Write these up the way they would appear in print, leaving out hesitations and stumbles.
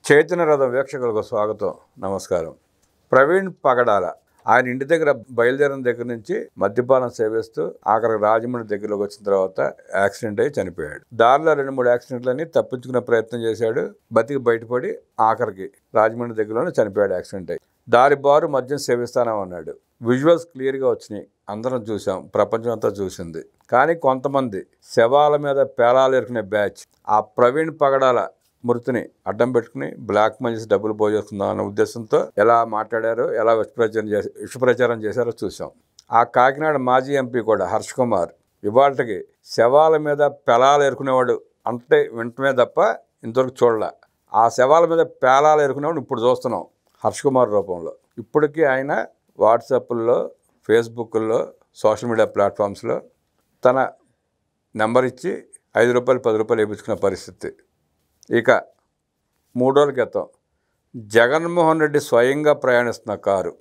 చైతన్య రథం వీక్షకులకు స్వాగతం, నమస్కారం. ప్రవీణ్ పగడాల ఆయన ఇంటి దగ్గర బయలుదేరిన దగ్గర నుంచి మద్యపానం సేవిస్తూ ఆఖరికి రాజమండ్రి దగ్గరలోకి వచ్చిన తర్వాత యాక్సిడెంట్ అయ్యి చనిపోయాడు. దారిలో 2-3 యాక్సిడెంట్లని తప్పించుకునే ప్రయత్నం చేశాడు. బతికి బయటపడి ఆఖరికి రాజమండ్రి దగ్గరలోనే చనిపోయాడు యాక్సిడెంట్ అయ్యి. దారి బారు మద్యం సేవిస్తానన్నాడు. విజువల్స్ క్లియర్గా వచ్చినాయి, అందరం చూసాం, ప్రపంచం అంతా చూసింది. కానీ కొంతమంది శవాల మీద పేలాలు ఎరుకునే బ్యాచ్ ఆ ప్రవీణ్ పగడాల మృతిని అడ్డం పెట్టుకుని బ్లాక్ మనీ డబ్బులు పోజేస్తుందాం అన్న ఉద్దేశంతో ఎలా మాట్లాడారో, ఎలా విషప్రచారం చేశారో చూసాం. ఆ కాకినాడ మాజీ ఎంపీ కూడా హర్ష్ కుమార్ ఇవాళకి శవాల మీద పేలాలు ఎరుకునేవాడు అంటే వింటమే తప్ప ఇంతవరకు చూడలే. ఆ శవాల మీద పేలాలు ఎరుకునేవాడు ఇప్పుడు చూస్తున్నాం హర్ష్ కుమార్ రూపంలో. ఇప్పటికీ ఆయన వాట్సాప్ల్లో, ఫేస్బుక్లో, సోషల్ మీడియా ప్లాట్ఫామ్స్లో తన నెంబర్ ఇచ్చి 5 రూపాయలు 10 రూపాయలు వేయించుకునే పరిస్థితి. ఇక 3 రోజుల క్రితం జగన్మోహన్ రెడ్డి స్వయంగా ప్రయాణిస్తున్న కారు,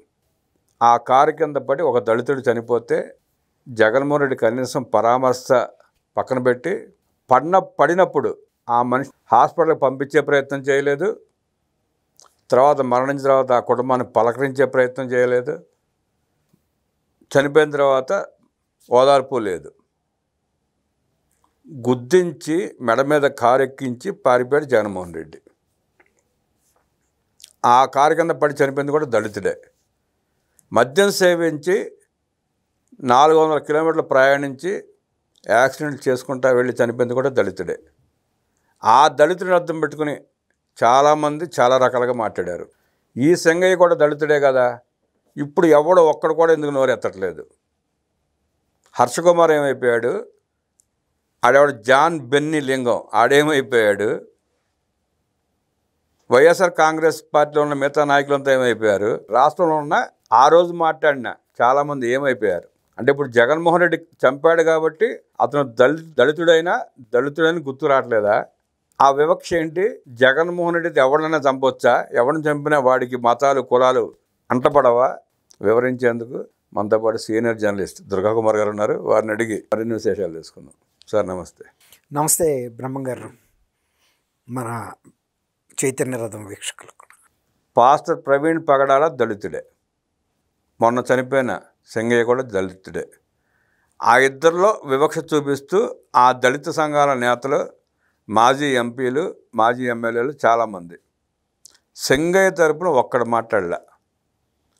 ఆ కారు కింద పడి ఒక దళితుడు చనిపోతే జగన్మోహన్ రెడ్డి కనీసం పరామర్శ పక్కన పెట్టి పడినప్పుడు ఆ మనిషి హాస్పిటల్కి పంపించే ప్రయత్నం చేయలేదు. తర్వాత మరణించిన తర్వాత ఆ కుటుంబాన్ని పలకరించే ప్రయత్నం చేయలేదు. చనిపోయిన తర్వాత ఓదార్పు లేదు. గుద్దించి మెడ మీద కారు ఎక్కించి పారిపోయాడు జగన్మోహన్ రెడ్డి. ఆ కారు కింద పడి చనిపోయింది కూడా దళితుడే. మద్యం సేవించి 400 కిలోమీటర్లు ప్రయాణించి యాక్సిడెంట్ చేసుకుంటా వెళ్ళి చనిపోయింది కూడా దళితుడే. ఆ దళితుడిని అర్థం పెట్టుకుని చాలామంది చాలా రకాలుగా మాట్లాడారు. ఈ సింగయ్య కూడా దళితుడే కదా, ఇప్పుడు ఎవడో ఒక్కడు కూడా ఎందుకు నోరెత్తట్లేదు. హర్ష కుమార్ ఏమైపోయాడు, ఆడేవాడు జాన్ బెన్నీ లింగం ఆడేమైపోయాడు, వైఎస్ఆర్ కాంగ్రెస్ పార్టీలో ఉన్న మిగతా నాయకులంతా ఏమైపోయారు, రాష్ట్రంలో ఉన్న ఆ రోజు మాట్లాడిన చాలామంది ఏమైపోయారు. అంటే ఇప్పుడు జగన్మోహన్ రెడ్డి చంపాడు కాబట్టి అతను దళితుడైన గుర్తు రావట్లేదా? ఆ వివక్ష ఏంటి? జగన్మోహన్ రెడ్డి ఎవరినైనా చంపొచ్చా? ఎవరిని చంపినా వాడికి మతాలు కులాలు అంటపడవా? వివరించేందుకు మనతో పాటు సీనియర్ జర్నలిస్ట్ దుర్గాకుమార్ గారు ఉన్నారు. వారిని అడిగి మరిన్ని విశేషాలు తెలుసుకుందాం. సార్ నమస్తే. నమస్తే బ్రహ్మంగారు, మన చైతన్య రథం వీక్షకులకు. పాస్టర్ ప్రవీణ్ పగడాల దళితుడే, మొన్న చనిపోయిన సింగయ్య కూడా దళితుడే. ఆ ఇద్దరిలో వివక్ష చూపిస్తూ ఆ దళిత సంఘాల నేతలు, మాజీ ఎంపీలు, మాజీ ఎమ్మెల్యేలు చాలామంది సింగయ్య తరపున ఒక్కడు మాట్లాడలే.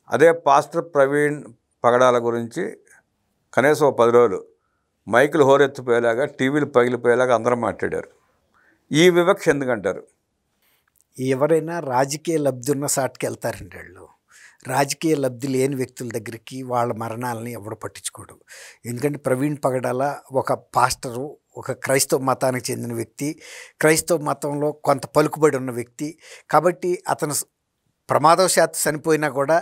అదే పాస్టర్ ప్రవీణ్ పగడాల గురించి కనీసం 10 రోజులు మైకులు హోరెత్తిపోయేలాగా, టీవీలు పగిలిపోయేలాగా అందరూ మాట్లాడారు. ఈ వివక్ష ఎందుకంటారు? ఎవరైనా రాజకీయ లబ్ధి ఉన్న సాటికి వెళ్తారండి వాళ్ళు. రాజకీయ లబ్ధి లేని వ్యక్తుల దగ్గరికి వాళ్ళ మరణాలని ఎవడు పట్టించుకోడు. ఎందుకంటే ప్రవీణ్ పగడాల ఒక పాస్టరు, ఒక క్రైస్తవ మతానికి చెందిన వ్యక్తి, క్రైస్తవ మతంలో కొంత పలుకుబడి ఉన్న వ్యక్తి. కాబట్టి అతను ప్రమాదవశాత్తు చనిపోయినా కూడా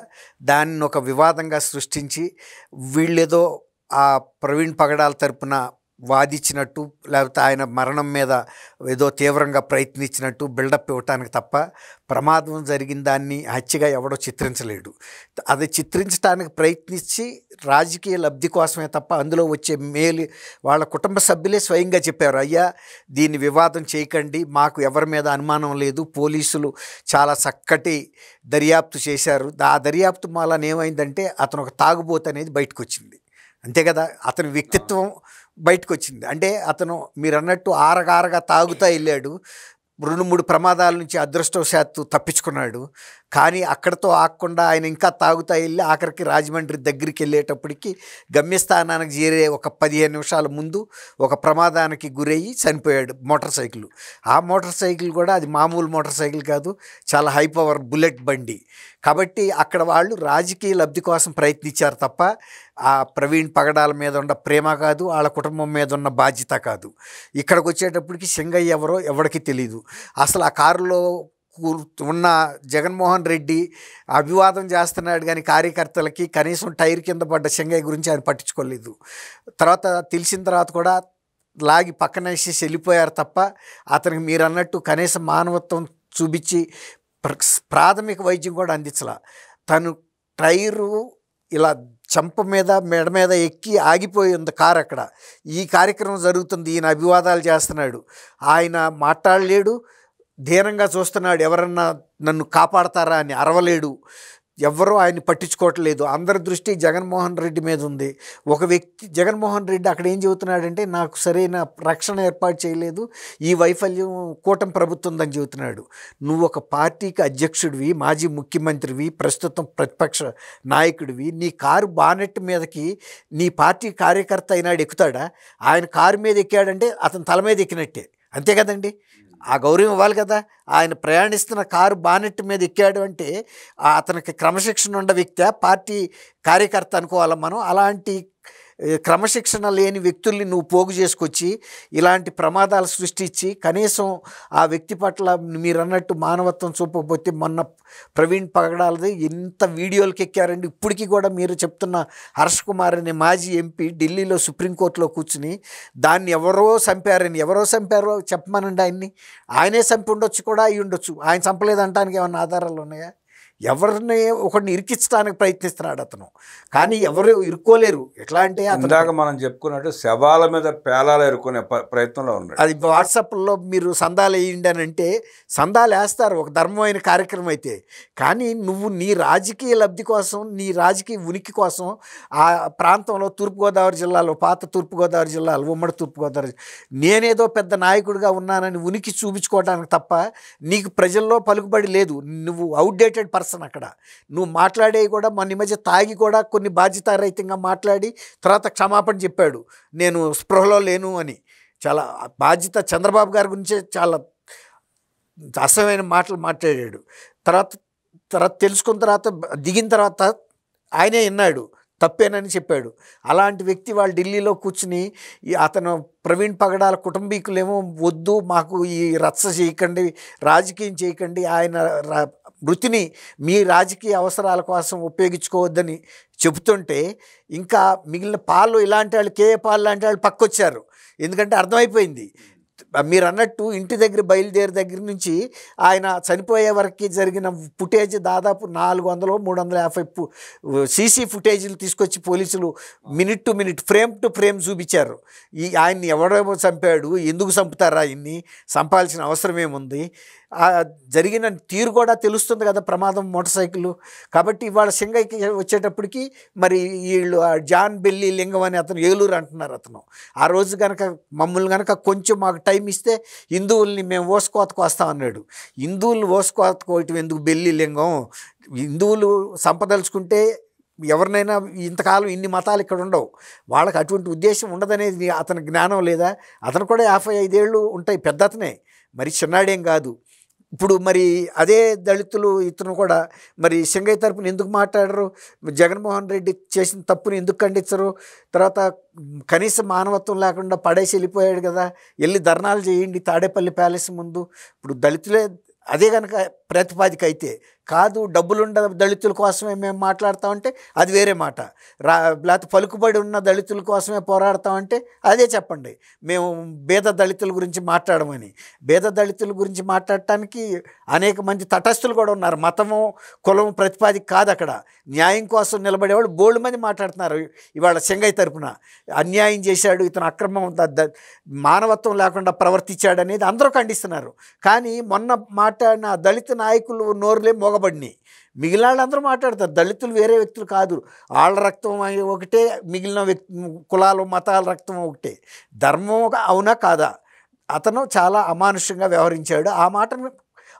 దాన్ని ఒక వివాదంగా సృష్టించి వీళ్ళేదో ఆ ప్రవీణ్ పగడాల తరపున వాదించినట్టు, లేకపోతే ఆయన మరణం మీద ఏదో తీవ్రంగా ప్రయత్నించినట్టు బిల్డప్ ఇవ్వటానికి తప్ప ప్రమాదం జరిగిన దాన్ని హత్యగా ఎవడో చిత్రించలేడు. అది చిత్రించడానికి ప్రయత్నించి రాజకీయ లబ్ధి కోసమే తప్ప అందులో వచ్చే మేలు వాళ్ళ కుటుంబ సభ్యులే స్వయంగా చెప్పారు, అయ్యా దీన్ని వివాదం చేయకండి, మాకు ఎవరి మీద అనుమానం లేదు, పోలీసులు చాలా చక్కటి దర్యాప్తు చేశారు. ఆ దర్యాప్తు మూలాన ఏమైందంటే అతను ఒక తాగుబోతు అనేది బయటకు వచ్చింది. అంతే కదా, అతని వ్యక్తిత్వం బయటకు వచ్చింది. అంటే అతను మీరు అన్నట్టు ఆరగారగా తాగుతా వెళ్ళాడు, 2-3 ప్రమాదాల నుంచి అదృష్టవశాత్తు తప్పించుకున్నాడు. కానీ అక్కడతో ఆగకుండా ఆయన ఇంకా తాగుతా వెళ్ళి ఆఖరికి రాజమండ్రి దగ్గరికి వెళ్ళేటప్పటికి గమ్యస్థానానికి చేరే ఒక 15 నిమిషాల ముందు ఒక ప్రమాదానికి గురయ్యి చనిపోయాడు. ఆ మోటార్ సైకిల్ కూడా అది మామూలు మోటార్ సైకిల్ కాదు, చాలా హై పవర్ బుల్లెట్ బండి. కాబట్టి అక్కడ వాళ్ళు రాజకీయ లబ్ధి కోసం ప్రయత్నించారు తప్ప ఆ ప్రవీణ్ పగడాల మీద ఉన్న ప్రేమ కాదు, వాళ్ళ కుటుంబం మీద ఉన్న బాధ్యత కాదు. ఇక్కడికి వచ్చేటప్పటికి సింగయ్య ఎవరో ఎవరికి తెలీదు. అసలు ఆ కారులో ఉన్న జగన్మోహన్ రెడ్డి అభివాదం చేస్తున్నాడు కానీ కార్యకర్తలకి కనీసం టైర్ కింద పడ్డ సింగయ్య గురించి ఆయన పట్టించుకోలేదు. తర్వాత తెలిసిన తర్వాత కూడా లాగి పక్కన వేసేసి వెళ్ళిపోయారు తప్ప అతనికి మీరు అన్నట్టు కనీసం మానవత్వం చూపించి ప్రాథమిక వైద్యం కూడా అందించలా. తను టైరు ఇలా చంప మీద మెడ మీద ఎక్కి ఆగిపోయి ఉంది కారు. అక్కడ ఈ కార్యక్రమం జరుగుతుంది, ఈయన అభివాదాలు చేస్తున్నాడు, ఆయన మాట్లాడలేడు, ధీరంగా చూస్తున్నాడు, ఎవరన్నా నన్ను కాపాడతారా అని అరవలేడు. ఎవ్వరూ ఆయన్ని పట్టించుకోవట్లేదు. అందరి దృష్టి జగన్మోహన్ రెడ్డి మీద ఉంది. ఒక వ్యక్తి జగన్మోహన్ రెడ్డి అక్కడ ఏం చెబుతున్నాడంటే, నాకు సరైన రక్షణ ఏర్పాటు చేయలేదు, ఈ వైఫల్యం కూటమి ప్రభుత్వందని చెబుతున్నాడు. నువ్వు ఒక పార్టీకి అధ్యక్షుడివి, మాజీ ముఖ్యమంత్రివి, ప్రస్తుతం ప్రతిపక్ష నాయకుడివి, నీ కారు బానెట్ మీదకి నీ పార్టీ కార్యకర్త అయినాడు ఎక్కుతాడా? ఆయన కారు మీద ఎక్కాడంటే అతని తల మీద ఎక్కినట్టే, అంతే కదండి. ఆ గౌరవం ఇవ్వాలి కదా. ఆయన ప్రయాణిస్తున్న కారు బానెట్ మీద ఎక్కాడు అంటే అతనికి క్రమశిక్షణ ఉన్న వ్యక్తి, పార్టీ కార్యకర్త అనుకోవాలి మనం. అలాంటి క్రమశిక్షణ లేని వ్యక్తుల్ని నువ్వు పోగు చేసుకొచ్చి ఇలాంటి ప్రమాదాలు సృష్టించి కనీసం ఆ వ్యక్తి పట్ల మీరు అన్నట్టు మానవత్వం చూపకపోతే, మొన్న ప్రవీణ్ పగడాలది ఎంత వీడియోలకి ఎక్కారండి. ఇప్పటికీ కూడా మీరు చెప్తున్న హర్ష్ కుమార్ అనే మాజీ ఎంపీ ఢిల్లీలో సుప్రీంకోర్టులో కూర్చుని దాన్ని ఎవరో చంపారో చెప్పమనండి ఆయన్ని. ఆయనే చంపి ఉండొచ్చు కూడా, అయి ఉండొచ్చు. ఆయన చంపలేదంటానికి ఏమన్నా ఆధారాలు ఉన్నాయా? ఎవరిని ఒకరిని ఇరికించడానికి ప్రయత్నిస్తున్నాడు అతను, కానీ ఎవరు ఇరుక్కోలేరు. ఎట్లా అంటే ఇందాక మనం చెప్పుకున్నట్టు శవాల మీద పేలాలు ఎరుకునే ప్రయత్నంలో ఉన్నాడు. అది వాట్సాప్లో మీరు సందాలు వేయండి అని అంటే సందాలు వేస్తారు, ఒక ధర్మమైన కార్యక్రమం అయితే. కానీ నువ్వు నీ రాజకీయ లబ్ధి కోసం, నీ రాజకీయ ఉనికి కోసం ఆ ప్రాంతంలో తూర్పుగోదావరి జిల్లాలో, పాత తూర్పుగోదావరి జిల్లాలో, ఉమ్మడి తూర్పుగోదావరి, నేనేదో పెద్ద నాయకుడిగా ఉన్నానని ఉనికి చూపించుకోవడానికి తప్ప నీకు ప్రజల్లో పలుకుబడి లేదు. నువ్వు అవుట్డేటెడ్ పర్సన్. అక్కడ నువ్వు మాట్లాడేవి కూడా మొన్న మధ్య తాగి కూడా కొన్ని బాధ్యతారహితంగా మాట్లాడి తర్వాత క్షమాపణ చెప్పాడు, నేను స్పృహలో లేను అని. చాలా బాధ్యత, చంద్రబాబు గారి గురించే చాలా అసహ్యమైన మాటలు మాట్లాడాడు. తర్వాత తెలుసుకున్న తర్వాత, దిగిన తర్వాత ఆయనే విన్నాడు, తప్పేనని చెప్పాడు. అలాంటి వ్యక్తి వాళ్ళు ఢిల్లీలో కూర్చుని అతను ప్రవీణ్ పగడాల కుటుంబీకులేమో వద్దు, మాకు ఈ రచ్చ చేయకండి, రాజకీయం చేయకండి, ఆయన వృత్తిని మీ రాజకీయ అవసరాల కోసం ఉపయోగించుకోవద్దని చెబుతుంటే, ఇంకా మిగిలిన పాలు ఇలాంటి వాళ్ళు, కేఏ పాలు లాంటి వాళ్ళు పక్కొచ్చారు. ఎందుకంటే అర్థమైపోయింది. మీరు అన్నట్టు ఇంటి దగ్గర బయలుదేరి దగ్గర నుంచి ఆయన చనిపోయే వరకు జరిగిన ఫుటేజ్ దాదాపు 400-350 సీసీ ఫుటేజీలు తీసుకొచ్చి పోలీసులు minute to minute, frame to frame చూపించారు. ఆయన్ని ఎవడేమో చంపాడు, ఎందుకు చంపుతారా, ఆయన్ని చంపాల్సిన అవసరం ఏముంది, జరిగిన తీరు కూడా తెలుస్తుంది కదా, ప్రమాదం మోటార్ సైకిల్. కాబట్టి ఇవాళ సింగయ్యకి వచ్చేటప్పటికి మరి వీళ్ళు జాన్ బెల్లి లింగం అని అతను ఏలూరు అంటున్నారు. అతను ఆ రోజు కనుక మమ్మల్ని కనుక కొంచెం మాకు టైం ఇస్తే హిందువుల్ని మేము ఓసుకోతకు వస్తామన్నాడు. హిందువులు ఓసుకోతకోవటం ఎందుకు బెల్లి లింగం? హిందువులు సంపదలుచుకుంటే ఎవరినైనా, ఇంతకాలం ఇన్ని మతాలు ఇక్కడ ఉండవు, వాళ్ళకి అటువంటి ఉద్దేశం ఉండదనేది అతని జ్ఞానం లేదా? అతను కూడా 55 ఏళ్ళు ఉంటాయి, పెద్ద అతనే, మరి చిన్నాడేం కాదు. ఇప్పుడు మరి అదే దళితులు ఇతను కూడా మరి సింగయ్య తరపున ఎందుకు మాట్లాడరు? జగన్మోహన్ రెడ్డి చేసిన తప్పుని ఎందుకు ఖండించరు? తర్వాత కనీసం మానవత్వం లేకుండా పడేసి వెళ్ళిపోయాడు కదా, వెళ్ళి ధర్నాలు చేయండి తాడేపల్లి ప్యాలెస్ ముందు. ఇప్పుడు దళితులే అదే కనుక ప్రతిపాదిక అయితే కాదు, డబ్బులుండ దళితుల కోసమే మేము మాట్లాడతామంటే అది వేరే మాట. లేకపోతే పలుకుబడి ఉన్న దళితుల కోసమే పోరాడతామంటే అదే చెప్పండి. మేము పేద దళితుల గురించి మాట్లాడమని. పేద దళితుల గురించి మాట్లాడటానికి అనేక మంది తటస్థులు కూడా ఉన్నారు. మతము కులము ప్రతిపాదిక కాదు అక్కడ. న్యాయం కోసం నిలబడేవాళ్ళు బోల్డ్ మంది మాట్లాడుతున్నారు. ఇవాళ సింగయ్య తరపున అన్యాయం చేశాడు, ఇతను అక్రమం, మానవత్వం లేకుండా ప్రవర్తించాడు అనేది అందరూ ఖండిస్తున్నారు. కానీ మొన్న మాట్లాడిన దళిత నాయకులు నోరులే మోగబడినాయి. మిగిలిన వాళ్ళందరూ మాట్లాడతారు, దళితులు వేరే వ్యక్తులు కాదు, వాళ్ళ రక్తం ఒకటే, మిగిలిన కులాలు మతాల రక్తం ఒకటే. ధర్మం అవునా కాదా? అతను చాలా అమానుషంగా వ్యవహరించాడు. ఆ మాటను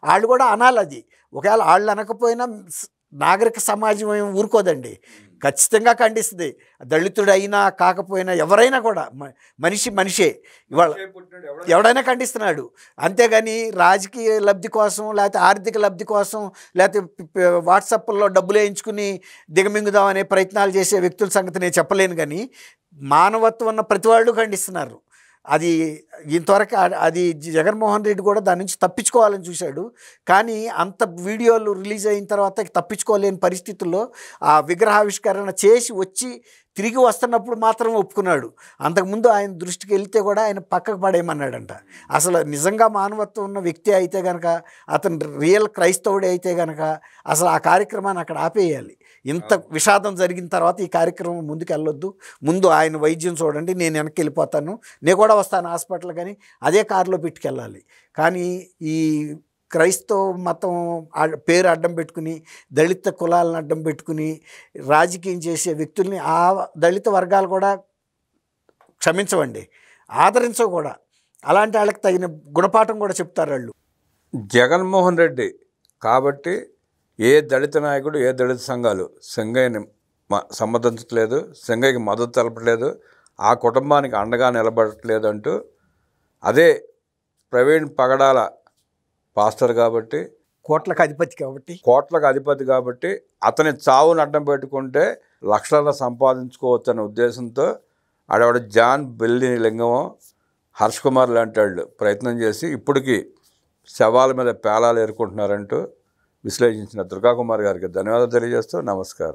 వాళ్ళు కూడా అనాలి. అది ఒకవేళ వాళ్ళు అనకపోయినా నాగరిక సమాజం ఏమి ఊరుకోదండి, ఖచ్చితంగా ఖండిస్తుంది. దళితుడైనా కాకపోయినా ఎవరైనా కూడా మనిషే. ఇవాళ ఎవడైనా ఖండిస్తున్నాడు. అంతేగాని రాజకీయ లబ్ధి కోసం, లేకపోతే ఆర్థిక లబ్ధి కోసం, లేకపోతే వాట్సాప్లో డబ్బులు వేయించుకుని దిగమింగుదామనే ప్రయత్నాలు చేసే వ్యక్తుల సంగతి నేను చెప్పలేను. కానీ మానవత్వం ఉన్న ప్రతి వాళ్ళు ఖండిస్తున్నారు. అది ఇంతవరకు అది జగన్మోహన్ రెడ్డి కూడా దాని నుంచి తప్పించుకోవాలని చూశాడు. కానీ అంత వీడియోలు రిలీజ్ అయిన తర్వాత తప్పించుకోలేని పరిస్థితుల్లో ఆ విగ్రహావిష్కరణ చేసి వచ్చి తిరిగి వస్తున్నప్పుడు మాత్రం ఒప్పుకున్నాడు. అంతకుముందు ఆయన దృష్టికి వెళ్తే కూడా ఆయన పక్కకు పడేయమన్నాడంట. అసలు నిజంగా మానవత్వం ఉన్న వ్యక్తి అయితే కనుక, అతను రియల్ క్రైస్తవుడే అయితే కనుక అసలు ఆ కార్యక్రమాన్ని అక్కడ ఆపేయాలి. ఇంత విషాదం జరిగిన తర్వాత ఈ కార్యక్రమం ముందుకు వెళ్ళొద్దు, ముందు ఆయన వైద్యం చూడండి, నేను వెనక్కి వెళ్ళిపోతాను, నేను కూడా వస్తాను హాస్పిటల్ హాస్పిటల్ కానీ అదే కారులో పెట్టుకెళ్ళాలి. కానీ ఈ క్రైస్తవ మతం పేరు అడ్డం పెట్టుకుని, దళిత కులాలను అడ్డం పెట్టుకుని రాజకీయం చేసే వ్యక్తుల్ని ఆ దళిత వర్గాలు కూడా క్షమించవండి, ఆదరించవు కూడా. అలాంటి వాళ్ళకి తగిన గుణపాఠం కూడా చెప్తారు వాళ్ళు. జగన్మోహన్ రెడ్డి కాబట్టి ఏ దళిత నాయకుడు, ఏ దళిత సంఘాలు సింగయ్యని సమ్మతించట్లేదు, సింగయ్యకి మద్దతు తెలపట్లేదు, ఆ కుటుంబానికి అండగా నిలబడట్లేదు అంటూ, అదే ప్రవీణ్ పగడాల పాస్టర్ కాబట్టి, కోట్లకు అధిపతి కాబట్టి అతని చావును అడ్డం పెట్టుకుంటే లక్షల సంపాదించుకోవచ్చు అనే ఉద్దేశంతో ఆడవాడు జాన్ బెల్లి లింగమో హర్ష్ కుమార్ లాంటి వాళ్ళు ప్రయత్నం చేసి ఇప్పటికీ శవాల మీద పేలాలు ఏరుకుంటున్నారంటూ విశ్లేషించిన దుర్గాకుమార్ గారికి ధన్యవాదాలు తెలియజేస్తూ నమస్కారం.